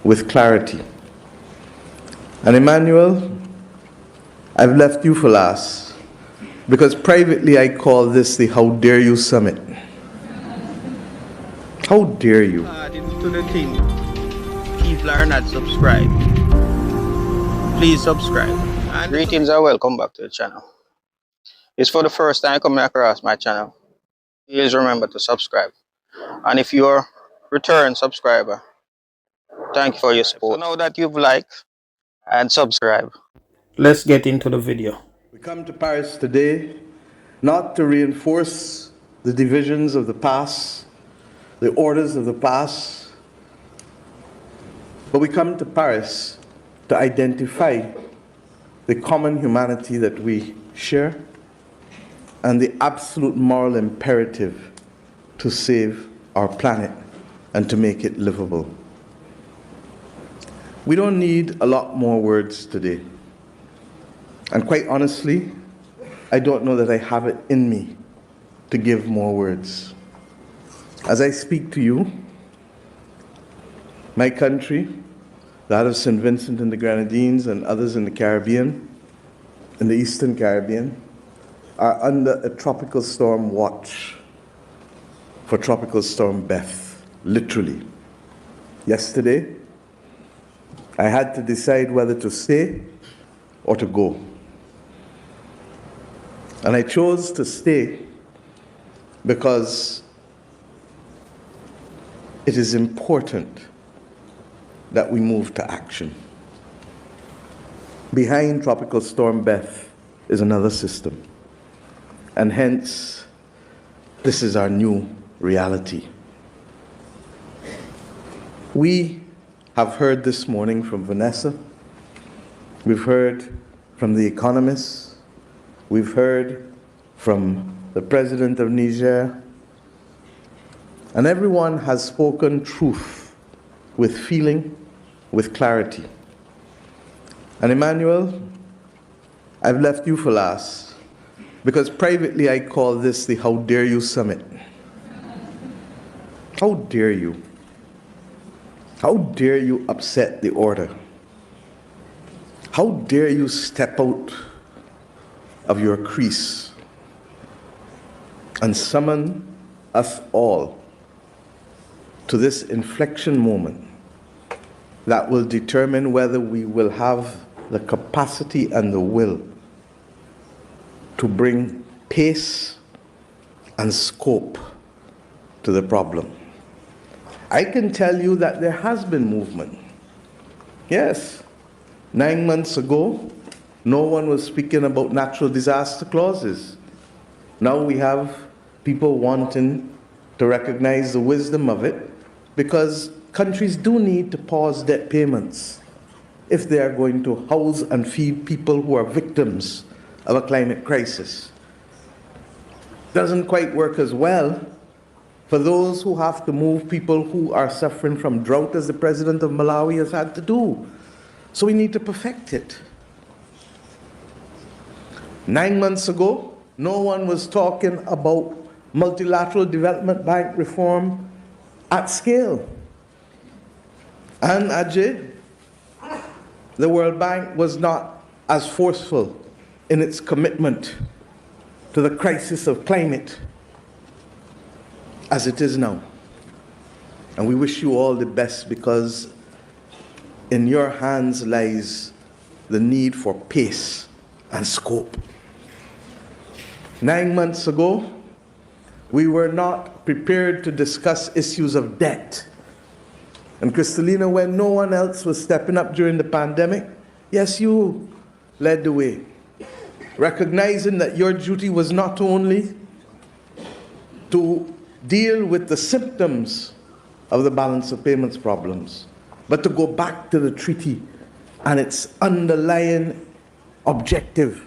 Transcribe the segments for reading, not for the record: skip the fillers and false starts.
with clarity. And Emmanuel, I've left you for last, because privately I call this the How Dare You Summit. How dare you? To the thing, people are not subscribed. Please subscribe. And greetings and welcome back to the channel. It's for the first time coming across my channel. Please remember to subscribe. And if you're a return subscriber, thank you for your support. So now that you've liked and subscribed, let's get into the video. We come to Paris today not to reinforce the divisions of the past, the orders of the past, but we come to Paris to identify the common humanity that we share and the absolute moral imperative to save our planet and to make it livable. We don't need a lot more words today. And quite honestly, I don't know that I have it in me to give more words. As I speak to you, my country, that of St. Vincent and the Grenadines and others in the Caribbean, in the Eastern Caribbean, are under a tropical storm watch for Tropical Storm Beth, literally. Yesterday, I had to decide whether to stay or to go. And I chose to stay because it is important that we move to action. Behind Tropical Storm Beth is another system. And hence, this is our new reality. We have heard this morning from Vanessa. We've heard from the economists. We've heard from the president of Niger. And everyone has spoken truth with feeling, with clarity. And Emmanuel, I've left you for last, because privately I call this the How Dare You Summit. How dare you? How dare you upset the order? How dare you step out of your crease and summon us all to this inflection moment that will determine whether we will have the capacity and the will to bring pace and scope to the problem. I can tell you that there has been movement. Yes, 9 months ago, no one was speaking about natural disaster clauses. Now we have people wanting to recognize the wisdom of it, because countries do need to pause debt payments if they are going to house and feed people who are victims of a climate crisis. Doesn't quite work as well for those who have to move people who are suffering from drought, as the president of Malawi has had to do. So we need to perfect it. 9 months ago, no one was talking about multilateral development bank reform at scale. And Ajay, the World Bank was not as forceful in its commitment to the crisis of climate as it is now. And we wish you all the best, because in your hands lies the need for pace and scope. 9 months ago, we were not prepared to discuss issues of debt. And Kristalina, when no one else was stepping up during the pandemic, yes, you led the way, recognizing that your duty was not only to deal with the symptoms of the balance of payments problems, but to go back to the treaty and its underlying objective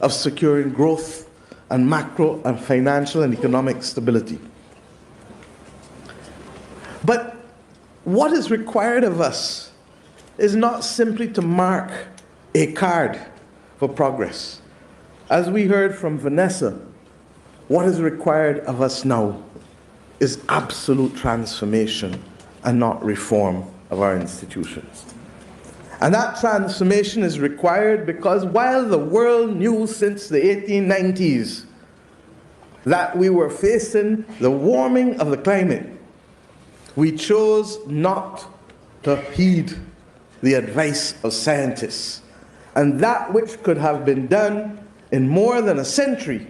of securing growth and macro and financial and economic stability. But what is required of us is not simply to mark a card for progress. As we heard from Vanessa, what is required of us now is absolute transformation and not reform of our institutions. And that transformation is required because while the world knew since the 1890s that we were facing the warming of the climate, we chose not to heed the advice of scientists. And that which could have been done in more than a century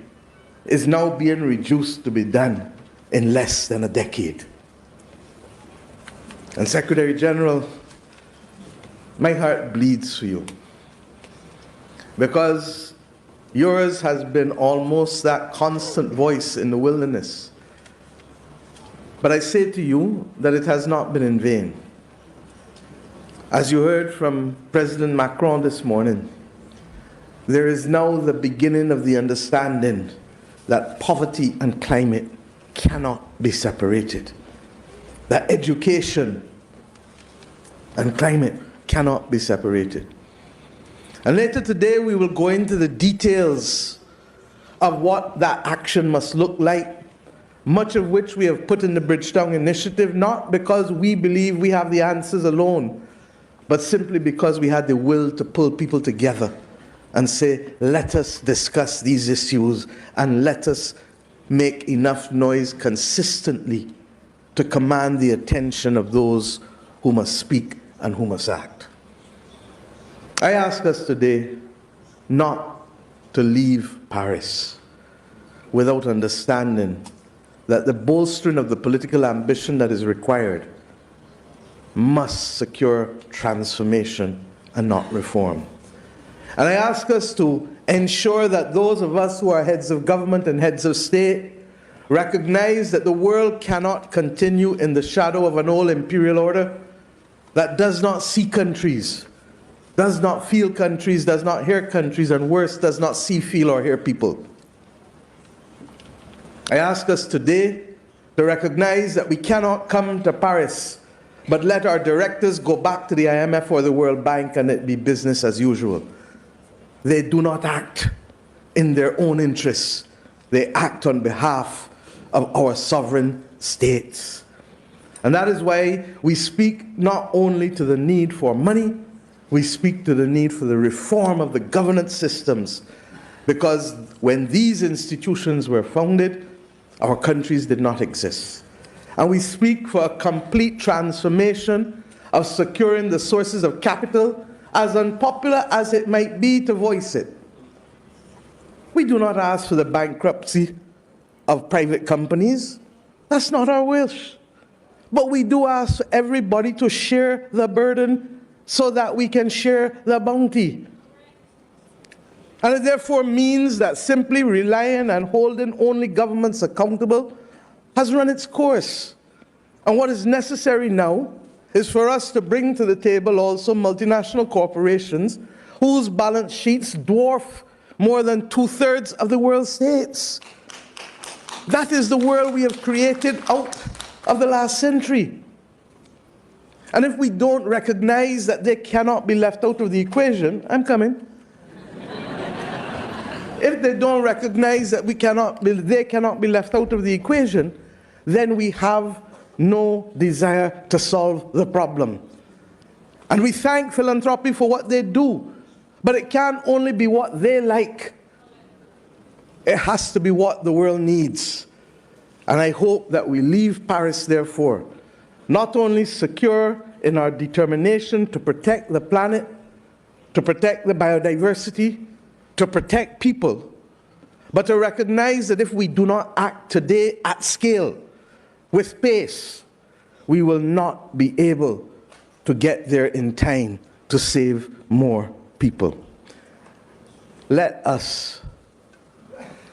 is now being reduced to be done in less than a decade. And Secretary General, my heart bleeds for you, because yours has been almost that constant voice in the wilderness. But I say to you that it has not been in vain. As you heard from President Macron this morning, there is now the beginning of the understanding that poverty and climate cannot be separated. That education and climate cannot be separated. And later today we will go into the details of what that action must look like, much of which we have put in the Bridgetown Initiative, not because we believe we have the answers alone, but simply because we had the will to pull people together and say, let us discuss these issues and let us make enough noise consistently to command the attention of those who must speak and who must act. I ask us today not to leave Paris without understanding that the bolstering of the political ambition that is required must secure transformation and not reform. And I ask us to ensure that those of us who are heads of government and heads of state recognize that the world cannot continue in the shadow of an old imperial order that does not see countries, does not feel countries, does not hear countries, and worse, does not see, feel, or hear people. I ask us today to recognize that we cannot come to Paris but let our directors go back to the IMF or the World Bank and it be business as usual. They do not act in their own interests. They act on behalf of our sovereign states. And that is why we speak not only to the need for money, we speak to the need for the reform of the governance systems. Because when these institutions were founded, our countries did not exist. And we speak for a complete transformation of securing the sources of capital, as unpopular as it might be to voice it. We do not ask for the bankruptcy of private companies. That's not our wish. But we do ask for everybody to share the burden so that we can share the bounty. And it therefore means that simply relying and holding only governments accountable has run its course. And what is necessary now is for us to bring to the table also multinational corporations whose balance sheets dwarf more than 2/3 of the world's states. That is the world we have created out of the last century. And if we don't recognize that they cannot be left out of the equation, I'm coming. If they don't recognize that they cannot be left out of the equation, then we have no desire to solve the problem. And we thank philanthropy for what they do, but it can't only be what they like. It has to be what the world needs. And I hope that we leave Paris, therefore, not only secure in our determination to protect the planet, to protect the biodiversity, to protect people, but to recognize that if we do not act today at scale, with pace, we will not be able to get there in time to save more people. Let us,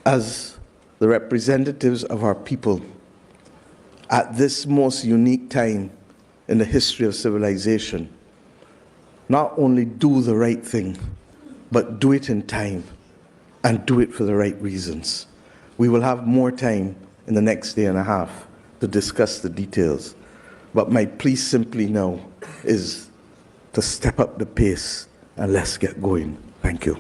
as the representatives of our people, at this most unique time in the history of civilization, not only do the right thing, but do it in time and do it for the right reasons. We will have more time in the next day and a half to discuss the details. But my plea simply now is to step up the pace and let's get going. Thank you.